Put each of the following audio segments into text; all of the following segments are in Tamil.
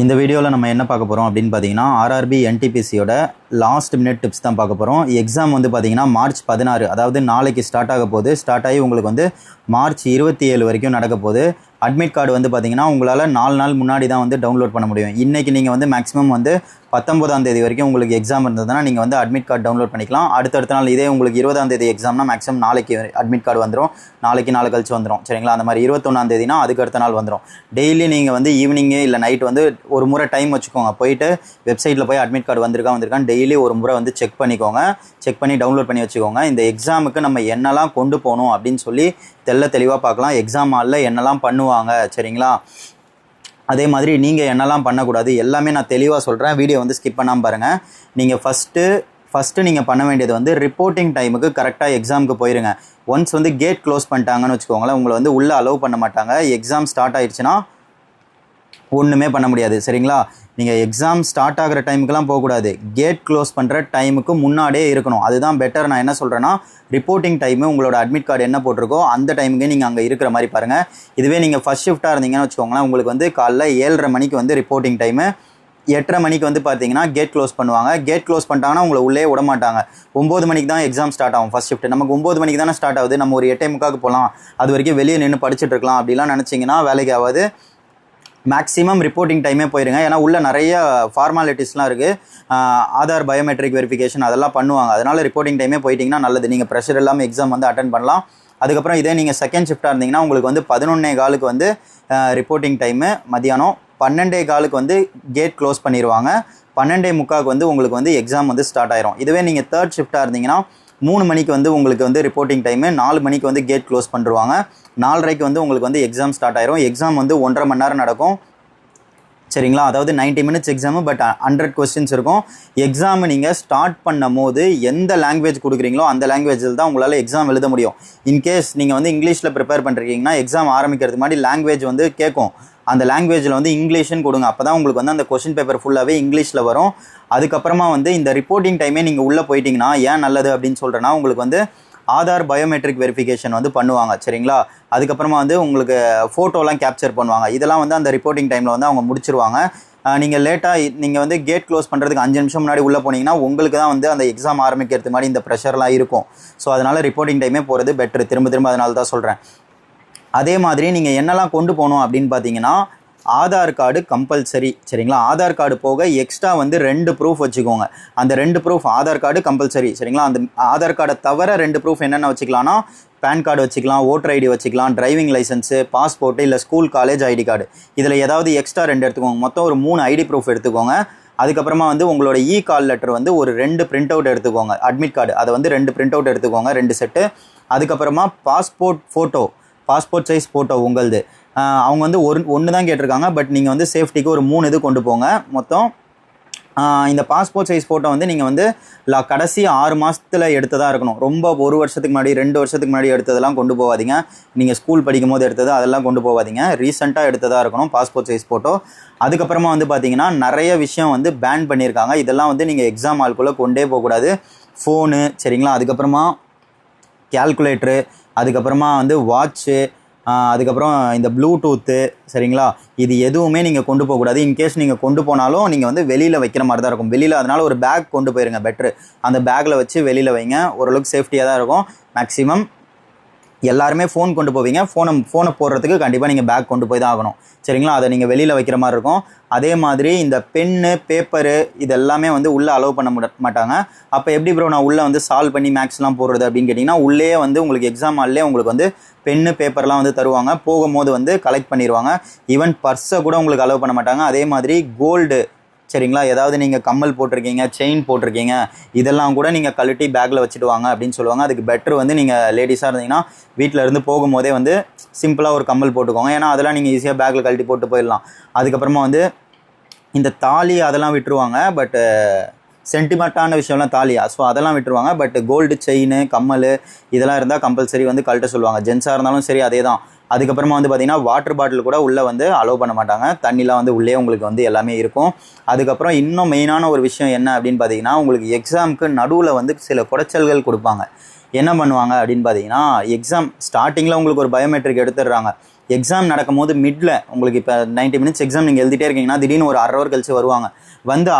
இந்த வீடியோவில் நம்ம என்ன பார்க்க போகிறோம் அப்படின்னு பார்த்தீங்கன்னா ஆர்ஆர்பி என்டிபிசியோட லாஸ்ட் மினிட் டிப்ஸ் தான் பார்க்க போகிறோம். எக்ஸாம் வந்து பார்த்தீங்கன்னா மார்ச் 16, அதாவது நாளைக்கு ஸ்டார்ட் ஆக போகுது. ஸ்டார்ட் ஆகி உங்களுக்கு வந்து மார்ச் 27 வரைக்கும் நடக்க போகுது. அட்மிட் கார்டு வந்து பார்த்தீங்கன்னா உங்களால் 4 நாள் முன்னாடி தான் வந்து டவுன்லோட் பண்ண முடியும். இன்றைக்கி நீங்கள் வந்து மேக்ஸிமம் வந்து 19ஆம் தேதி வரைக்கும் உங்களுக்கு எக்ஸாம் இருந்ததுன்னா நீங்கள் வந்து அட்மிட் கார்டு டவுன்லோட் பண்ணிக்கலாம். அடுத்தடுத்த நாள் இதே உங்களுக்கு 20ஆம் தேதி எக்ஸாம்னா மேக்ஸிமம் நாளைக்கு அட்மிட் கார்டு வந்துடும், நாளை கழிச்சு வந்துடும். சரிங்களா? அந்த மாதிரி 21ஆம் தேதினா அதுக்கு அடுத்த நாள் வந்துடும். டெய்லி நீங்கள் வந்து ஈவினிங்கு இல்லை நைட் வந்து ஒரு முறை டைம் வச்சுக்கோங்க. போயிட்டு வெப்சைட்டில் போய் அட்மிட் கார்டு வந்திருக்கான்னு டெய்லி ஒரு முறை வந்து செக் பண்ணிக்கோங்க. செக் பண்ணி டவுன்லோட் பண்ணி வச்சுக்கோங்க. இந்த எக்ஸாமுக்கு நம்ம என்னெல்லாம் கொண்டு போகணும் அப்படின்னு சொல்லி தெளிவாக பார்க்கலாம். எக்ஸாம் ஹாலில் என்னெல்லாம் பண்ணுவாங்க, சரிங்களா? அதே மாதிரி நீங்கள் என்னெல்லாம் பண்ணக்கூடாது எல்லாமே நான் தெளிவாக சொல்கிறேன். வீடியோ வந்து ஸ்கிப் பண்ணாமல் பாருங்கள். நீங்கள் ஃபஸ்ட்டு நீங்கள் பண்ண வேண்டியது வந்து ரிப்போர்ட்டிங் டைமுக்கு கரெக்டாக எக்ஸாமுக்கு போயிருங்க. ஒன்ஸ் வந்து கேட் க்ளோஸ் பண்ணிட்டாங்கன்னு வச்சுக்கோங்களேன், உங்களை வந்து உள்ளே அலோவ் பண்ண மாட்டாங்க. எக்ஸாம் ஸ்டார்ட் ஆயிடுச்சுன்னா ஒன்றுமே பண்ண முடியாது. சரிங்களா? நீங்கள் எக்ஸாம் ஸ்டார்ட் ஆகிற டைமுக்கெல்லாம் போகக்கூடாது. கேட் க்ளோஸ் பண்ணுற டைமுக்கு முன்னாடியே இருக்கணும். அதுதான் பெட்டர். நான் என்ன சொல்கிறேன்னா, ரிப்போர்ட்டிங் டைமு உங்களோட அட்மிட் கார்டு என்ன போட்டிருக்கோ அந்த டைமுக்கு நீங்கள் அங்கே இருக்கிற மாதிரி பாருங்கள். இதுவே நீங்கள் ஃபஸ்ட் ஷிஃப்ட்டாக இருந்தீங்கன்னு வச்சுக்கோங்களேன், உங்களுக்கு வந்து காலைல 7:30 மணிக்கு வந்து ரிப்போர்ட்டிங் டைமு, 8:30 மணிக்கு வந்து பார்த்தீங்கன்னா கேட் க்ளோஸ் பண்ணுவாங்க. கேட் க்ளோஸ் பண்ணிட்டாங்கன்னா உங்களை உள்ளே விட மாட்டாங்க. 9 மணிக்கு தான் எக்ஸாம் ஸ்டார்ட் ஆகும். ஃபஸ்ட் ஷிஃப்ட் நமக்கு 9 மணிக்கு தானே ஸ்டார்ட் ஆகுது. நம்ம ஒரு 8:45 போகலாம், அது வரைக்கும் வெளியே நின்று படிச்சுட்டு இருக்கலாம் அப்படிலாம் நினச்சிங்கன்னா வேலைக்கு ஆகாது. மேக்ஸிமம் ரிப்போர்ட்டிங் டைமே போயிருங்க. ஏன்னா உள்ள நிறைய ஃபார்மாலிட்டிஸ்லாம் இருக்குது. ஆதார் பயோமெட்ரிக் வெரிஃபிகேஷன் அதெல்லாம் பண்ணுவாங்க. அதனால் ரிப்போர்ட்டிங் டைமே போயிட்டிங்கன்னா நல்லது. நீங்கள் ப்ரெஷர் இல்லாமல் எக்ஸாம் வந்து அட்டன் பண்ணலாம். அதுக்கப்புறம் இதே நீங்கள் செகண்ட் ஷிஃப்ட்டாக இருந்தீங்கன்னா உங்களுக்கு வந்து 11:15 வந்து ரிப்போர்ட்டிங் டைமு. மதியானம் 12:15 வந்து கேட் க்ளோஸ் பண்ணிடுவாங்க. 12:45 வந்து உங்களுக்கு வந்து எக்ஸாம் வந்து ஸ்டார்ட் ஆயிரும். இதுவே நீங்கள் தேர்ட் ஷிஃப்ட்டாக இருந்தீங்கன்னா 3 மணிக்கு வந்து உங்களுக்கு வந்து ரிப்போர்ட்டிங் டைமு, 4 மணிக்கு வந்து கேட் க்ளோஸ் பண்ணிடுவாங்க. 4:30 வந்து உங்களுக்கு வந்து எக்ஸாம் ஸ்டார்ட் ஆயிரும். எக்ஸாம் வந்து 1.5 மணி நேரம் நடக்கும். சரிங்களா? அதாவது 90 மினிட்ஸ் எக்ஸாமு, பட் 100 கொஸ்டின்ஸ் இருக்கும். எக்ஸாம் நீங்கள் ஸ்டார்ட் பண்ணும் போது எந்த லாங்குவேஜ் கொடுக்குறீங்களோ அந்த லாங்குவேஜில் தான் உங்களால் எக்ஸாம் எழுத முடியும். இன்கேஸ் நீங்கள் வந்து இங்கிலீஷில் ப்ரிப்பேர் பண்ணுறீங்கன்னா எக்ஸாம் ஆரம்பிக்கிறதுக்கு முன்னாடி லாங்குவேஜ் வந்து கேட்கும். அந்த லாங்குவேஜில் வந்து இங்கிலீஷ்னு கொடுங்க. அப்போ தான் உங்களுக்கு வந்து அந்த கொஸ்டின் பேப்பர் ஃபுல்லாகவே இங்கிலீஷில் வரும். அதுக்கப்புறமா வந்து இந்த ரிப்போர்ட்டிங் டைமே நீங்கள் உள்ளே போயிட்டீங்கன்னா ஏன் நல்லது அப்படின்னு சொல்கிறேன்னா, உங்களுக்கு வந்து ஆதார் பயோமெட்ரிக் வெரிஃபிகேஷன் வந்து பண்ணுவாங்க. சரிங்களா? அதுக்கப்புறமா வந்து உங்களுக்கு ஃபோட்டோலாம் கேப்சர் பண்ணுவாங்க. இதெல்லாம் வந்து அந்த ரிப்போர்ட்டிங் டைமில் வந்து அவங்க முடிச்சிருவாங்க. நீங்கள் லேட்டாக நீங்கள் வந்து கேட் க்ளோஸ் பண்ணுறதுக்கு 5 நிமிஷம் முன்னாடி உள்ளே போனீங்கன்னா உங்களுக்கு தான் வந்து அந்த எக்ஸாம் ஆரம்பிக்கிறது மாதிரி இந்த ப்ரெஷர்லாம் இருக்கும். ஸோ அதனால் ரிப்போர்ட்டிங் டைமே போகிறது பெட்ரு. திரும்ப அதனால தான் சொல்கிறேன். அதே மாதிரி நீங்கள் என்னெல்லாம் கொண்டு போகணும் அப்படின்னு பார்த்தீங்கன்னா, ஆதார் கார்டு கம்பல்சரி. சரிங்களா? ஆதார் கார்டு போக எக்ஸ்ட்ரா வந்து 2 ப்ரூஃப் வச்சுக்கோங்க. அந்த 2 ப்ரூஃப், ஆதார் கார்டு கம்பல்சரி. சரிங்களா? அந்த ஆதார் கார்டை தவிர 2 ப்ரூஃப் என்னென்ன வச்சுக்கலாம்னா, பேன் கார்டு வச்சுக்கலாம், ஓட்டர் ஐடி வச்சுக்கலாம், டிரைவிங் லைசன்ஸு, பாஸ்போர்ட்டு, இல்லை ஸ்கூல் காலேஜ் ஐடி கார்டு. இதில் ஏதாவது எக்ஸ்ட்ரா 2 எடுத்துக்கோங்க. மொத்தம் ஒரு 3 ஐடி ப்ரூஃப் எடுத்துக்கோங்க. அதுக்கப்புறமா வந்து உங்களோட கால் லெட்டர் வந்து ஒரு 2 பிரிண்ட் அவுட் எடுத்துக்கோங்க. அட்மிட் கார்டு அதை வந்து 2 பிரிண்ட் அவுட் எடுத்துக்கோங்க, 2 செட்டு. அதுக்கப்புறமா பாஸ்போர்ட் சைஸ் ஃபோட்டோ உங்களது. அவங்க வந்து ஒன்று தான் கேட்டிருக்காங்க, பட் நீங்கள் வந்து சேஃப்டிக்கு ஒரு 3 இது கொண்டு போங்க. மொத்தம் இந்த பாஸ்போர்ட் சைஸ் ஃபோட்டோ வந்து நீங்கள் வந்து கடைசி 6 மாதத்தில் எடுத்ததாக இருக்கணும். ரொம்ப 1 வருஷத்துக்கு முன்னாடி 2 வருஷத்துக்கு முன்னாடி எடுத்ததெல்லாம் கொண்டு போகாதீங்க. நீங்கள் ஸ்கூல் படிக்கும் போது எடுத்தது அதெல்லாம் கொண்டு போகாதீங்க. ரீசெண்டாக எடுத்ததாக இருக்கணும் பாஸ்போர்ட் சைஸ் ஃபோட்டோ. அதுக்கப்புறமா வந்து பார்த்தீங்கன்னா நிறைய விஷயம் வந்து பேன் பண்ணியிருக்காங்க. இதெல்லாம் வந்து நீங்கள் எக்ஸாம் ஹால்குள்ளே கொண்டே போகக்கூடாது. ஃபோனு, சரிங்களா? அதுக்கப்புறமா கேல்குலேட்டரு, அதுக்கப்புறமா வந்து வாட்ச்சு, அதுக்கப்புறம் இந்த ப்ளூடூத்து, சரிங்களா? இது எதுவுமே நீங்கள் கொண்டு போகக்கூடாது. இன்கேஸ் நீங்கள் கொண்டு போனாலும் நீங்கள் வந்து வெளியில் வைக்கிற மாதிரி தான் இருக்கும். வெளியில் அதனால் ஒரு பேக் கொண்டு போயிருங்க பெட்ரு. அந்த பேக்கில் வச்சு வெளியில் வைங்க. ஓரளவுக்கு சேஃப்டியாக தான் இருக்கும். மேக்ஸிமம் எல்லாருமே ஃபோன் கொண்டு போவீங்க. ஃபோனை போடுறதுக்கு கண்டிப்பாக நீங்கள் பேக் கொண்டு போய் தான் ஆகணும். சரிங்களா? அதை நீங்கள் வெளியில் வைக்கிற மாதிரி இருக்கும். அதே மாதிரி இந்த பென்னு, பேப்பரு இது எல்லாமே வந்து உள்ளே அலோவ் பண்ண மாட்டாங்க. அப்போ எப்படி ப்ரோ நான் உள்ளே வந்து சால்வ் பண்ணி மேக்ஸ்லாம் போடுறது அப்படின்னு கேட்டிங்கன்னா, உள்ளே வந்து உங்களுக்கு எக்ஸாம் ஹால்லே உங்களுக்கு வந்து பென்னு, பேப்பர்லாம் வந்து தருவாங்க. போகும்போது வந்து கலெக்ட் பண்ணிடுவாங்க. ஈவன் பர்ஸை கூட உங்களுக்கு அலோவ் பண்ண மாட்டாங்க. அதே மாதிரி கோல்டு, சரிங்களா? ஏதாவது நீங்கள் கம்மல் போட்டிருக்கீங்க, செயின் போட்டிருக்கீங்க, இதெல்லாம் கூட நீங்கள் கழட்டி பேக்கில் வச்சுட்டு வாங்க அப்படின்னு சொல்லுவாங்க. அதுக்கு பெட்ரு வந்து நீங்கள் லேடிஸாக இருந்தீங்கன்னா வீட்டில் இருந்து போகும்போதே வந்து சிம்பிளாக ஒரு கம்மல் போட்டுக்கோங்க. ஏன்னா அதெல்லாம் நீங்கள் ஈஸியாக பேக்கில் கழட்டி போட்டு போயிடலாம். அதுக்கப்புறமா வந்து இந்த தாலி அதெல்லாம் விட்டுருவாங்க. பட்டு சென்டிமெண்ட்டான விஷயம்லாம் தாலியா, ஸோ அதெல்லாம் விட்டுருவாங்க. பட் கோல்டு செயின், கம்மல் இதெல்லாம் இருந்தால் கம்பல்சரி வந்து கழட்ட சொல்லுவாங்க. ஜென்ஸாக இருந்தாலும் சரி அதே தான். அதுக்கப்புறமா வந்து பார்த்திங்கன்னா வாட்டர் பாட்டில் கூட உள்ளே வந்து அலோவ் பண்ண மாட்டாங்க. தண்ணிலாம் வந்து உள்ளே உங்களுக்கு வந்து எல்லாமே இருக்கும். அதுக்கப்புறம் இன்னும் மெயினான ஒரு விஷயம் என்ன அப்படின்னு பார்த்தீங்கன்னா, உங்களுக்கு எக்ஸாமுக்கு நடுவில் வந்து சில குடைச்சல்கள் கொடுப்பாங்க. என்ன பண்ணுவாங்க அப்படின்னு பார்த்தீங்கன்னா, எக்ஸாம் ஸ்டார்டிங்கில் உங்களுக்கு ஒரு பயோமெட்ரிக் எடுத்துடுறாங்க. எக்ஸாம் நடக்கும்போது மிடில் உங்களுக்கு இப்போ 90 மினிட்ஸ் எக்ஸாம் நீங்கள் எழுதிட்டே இருக்கீங்கன்னா திடீர்னு ஒரு 1/2 hour கழிச்சு வருவாங்க.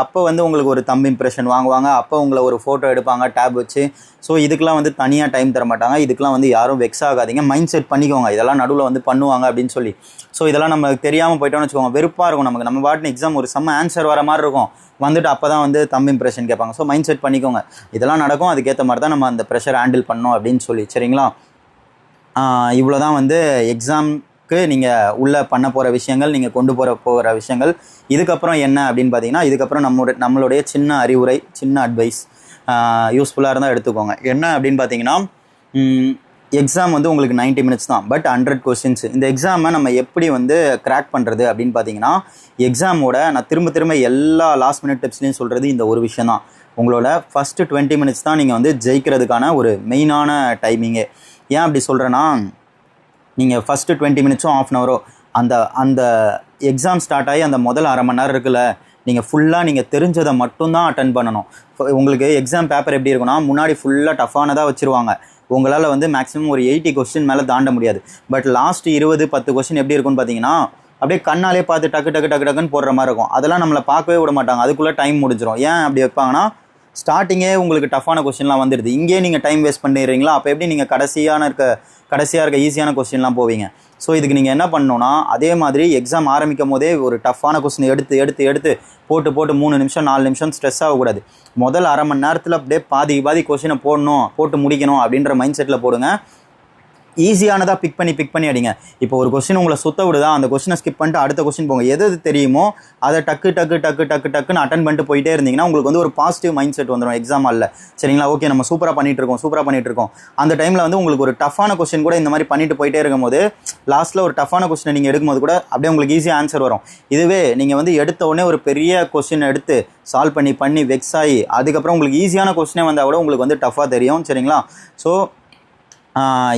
அப்போ உங்களுக்கு ஒரு தம்ப் இம்ப்ரெஷன் வாங்குவாங்க. அப்போ உங்களை ஒரு ஃபோட்டோ எடுப்பாங்க டேப் வச்சு. ஸோ இதுக்கெலாம் தனியாக டைம் தர மாட்டாங்க. இதுக்கெலாம் யாரும் வெக்ஸ் ஆகாதீங்க. மைண்ட் செட் பண்ணிக்கோங்க இதெல்லாம் நடுவில் பண்ணுவாங்க அப்படின்னு சொல்லி. ஸோ இதெல்லாம் நமக்கு தெரியாமல் போயிட்டோம்னு வச்சுக்கோங்க, வெறுப்பாக இருக்கும் நமக்கு. நம்ம பாட்டுன்னு எக்ஸாம் ஒரு செம்ம ஆன்சர் வர மாதிரி இருக்கும், அப்போ தான் தம்ப் இம்ப்ரெஷன் கேட்பாங்க. ஸோ மைண்ட் செட் பண்ணிக்கோங்க இதெல்லாம் நடக்கும், அதுக்கேற்ற மாதிரி தான் நம்ம அந்த ப்ரெஷர் ஹேண்டில் பண்ணோம் அப்படின்னு சொல்லி. சரிங்களா? இவ்வளோ தான் எக்ஸாம்க்கு நீங்கள் உள்ளே பண்ண போகிற விஷயங்கள், நீங்கள் கொண்டு போகிற விஷயங்கள். இதுக்கப்புறம் என்ன அப்படின்னு பார்த்தீங்கன்னா, இதுக்கப்புறம் நம்மளுடைய சின்ன அறிவுரை, சின்ன அட்வைஸ் யூஸ்ஃபுல்லாக இருந்தால் எடுத்துக்கோங்க. என்ன அப்படின்னு பார்த்தீங்கன்னா, எக்ஸாம் உங்களுக்கு 90 மினிட்ஸ் தான், பட் 100 கொஸ்டின்ஸ். இந்த எக்ஸாமை நம்ம எப்படி கிராக் பண்ணுறது அப்படின்னு பார்த்தீங்கன்னா, எக்ஸாமோட நான் திரும்ப எல்லா லாஸ்ட் மினிட் டிப்ஸ்லையும் சொல்கிறது இந்த ஒரு விஷயம் தான். உங்களோட ஃபஸ்ட்டு 20 மினிட்ஸ் தான் நீங்கள் ஜெயிக்கிறதுக்கான ஒரு மெயினான டைமிங்கே. ஏன் அப்படி சொல்கிறேன்னா, நீங்கள் ஃபஸ்ட்டு 20 மினிட்ஸோ ½ hour அந்த எக்ஸாம் ஸ்டார்ட் ஆகி அந்த முதல் அரை மணி நேரம் இருக்குல்ல, நீங்கள் ஃபுல்லாக நீங்கள் தெரிஞ்சதை மட்டும்தான் அட்டன் பண்ணணும். உங்களுக்கு எக்ஸாம் பேப்பர் எப்படி இருக்குன்னா, முன்னாடி ஃபுல்லாக டஃப்பானதாக வச்சுருவாங்க. உங்களால் மேக்ஸிமம் ஒரு 80 கொஸ்டின் மேலே தாண்ட முடியாது. பட் லாஸ்ட் 20-10 கொஸ்டின் எப்படி இருக்குன்னு பார்த்தீங்கன்னா, அப்படியே கண்ணாலே பார்த்து டக்குன்னு போடுற மாதிரி இருக்கும். அதெல்லாம் நம்மளை பார்க்கவே விட மாட்டாங்க, அதுக்குள்ளே டைம் முடிஞ்சிடும். ஏன் அப்படி வைப்பாங்கன்னா, ஸ்டார்டிங்கே உங்களுக்கு டஃப்பான கொஸ்டின்லாம் வந்துடுது, இங்கேயே நீங்கள் டைம் வேஸ்ட் பண்ணிடுறீங்களா, அப்போ எப்படி நீங்கள் கடைசியாக இருக்க ஈஸியான கொஸ்டின்லாம் போவீங்க. ஸோ இதுக்கு நீங்கள் என்ன பண்ணணுன்னா, அதே மாதிரி எக்ஸாம் ஆரம்பிக்கும் போதே ஒரு டஃப்பான கொஸ்டின் எடுத்து போட்டு 3 நிமிஷம் 4 நிமிஷம் ஸ்ட்ரெஸ் ஆகக்கூடாது. முதல் அரை மணி நேரத்தில் அப்படியே பாதி கொஸ்டினை போட்டு முடிக்கணும் அப்படின்ற மைண்ட் செட்டில் போடுங்க. ஈஸியானதாக பிக் பண்ணி அடிங்க. இப்போ ஒரு கொஸ்டின் உங்களை சுத்த விடுதா, அந்த கொஸ்டினை ஸ்கிப் பண்ணிட்டு அடுத்த கொஸ்டின் போங்க. எது தெரியுமோ அதை டக்குன்னு அட்டன் பண்ணிட்டு போயிட்டே இருந்தீங்கன்னா உங்களுக்கு ஒரு பாசிட்டிவ் மைண்ட் செட் வந்துடும் எக்ஸாம் ஹாலில். சரிங்களா? ஓகே, நம்ம சூப்பராக பண்ணிட்டு இருக்கோம். அந்த டைமில் உங்களுக்கு ஒரு டஃப்பான கொஸ்டின் கூட இந்த மாதிரி பண்ணிட்டு போயிட்டே இருக்கும்போது, லாஸ்ட்டில் ஒரு டஃப்பான கொஸ்டினை நீங்கள் எடுக்கும்போது கூட அப்படியே உங்களுக்கு ஈஸியாக ஆன்சர் வரும். இதுவே நீங்கள் எடுத்த உடனே ஒரு பெரிய கொஸ்டினை எடுத்து சால்வ் பண்ணி வெக்ஸ் ஆகி அதுக்கப்புறம் உங்களுக்கு ஈஸியான கொஸ்டினே வந்தால் கூட உங்களுக்கு டஃப்பாக தெரியும். சரிங்களா? ஸோ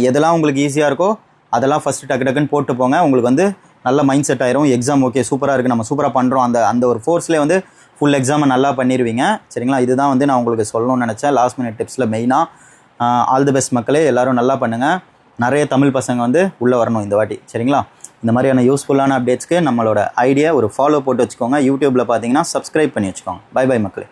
எதெல்லாம் உங்களுக்கு ஈஸியாக இருக்கோ அதெல்லாம் ஃபஸ்ட்டு டக்குன்னு போட்டு போங்க. உங்களுக்கு நல்ல மைண்ட் செட் ஆயிரும். எக்ஸாம் ஓகே சூப்பராக இருக்குது, நம்ம சூப்பராக பண்ணுறோம், அந்த ஒரு ஃபோர்ஸ்லேயே ஃபுல் எக்ஸாமை நல்லா பண்ணிடுவீங்க. சரிங்களா? இதுதான் நான் உங்களுக்கு சொல்லணும்னு நினச்சேன் லாஸ்ட் மினிட் டிப்ஸில் மெயினாக. ஆல் தி பெஸ்ட் மக்களே, எல்லோரும் நல்லா பண்ணுங்கள். நிறைய தமிழ் பசங்க உள்ளே வரணும் இந்த வாட்டி. சரிங்களா? இந்த மாதிரியான யூஸ்ஃபுல்லான அப்டேட்ஸ்க்கு நம்மளோட ஐடியா ஒரு ஃபாலோ போட்டு வச்சுக்கோங்க. யூடியூப்பில் பார்த்தீங்கன்னா சப்ஸ்கிரைப் பண்ணி வச்சுக்கோங்க. பை மக்களே.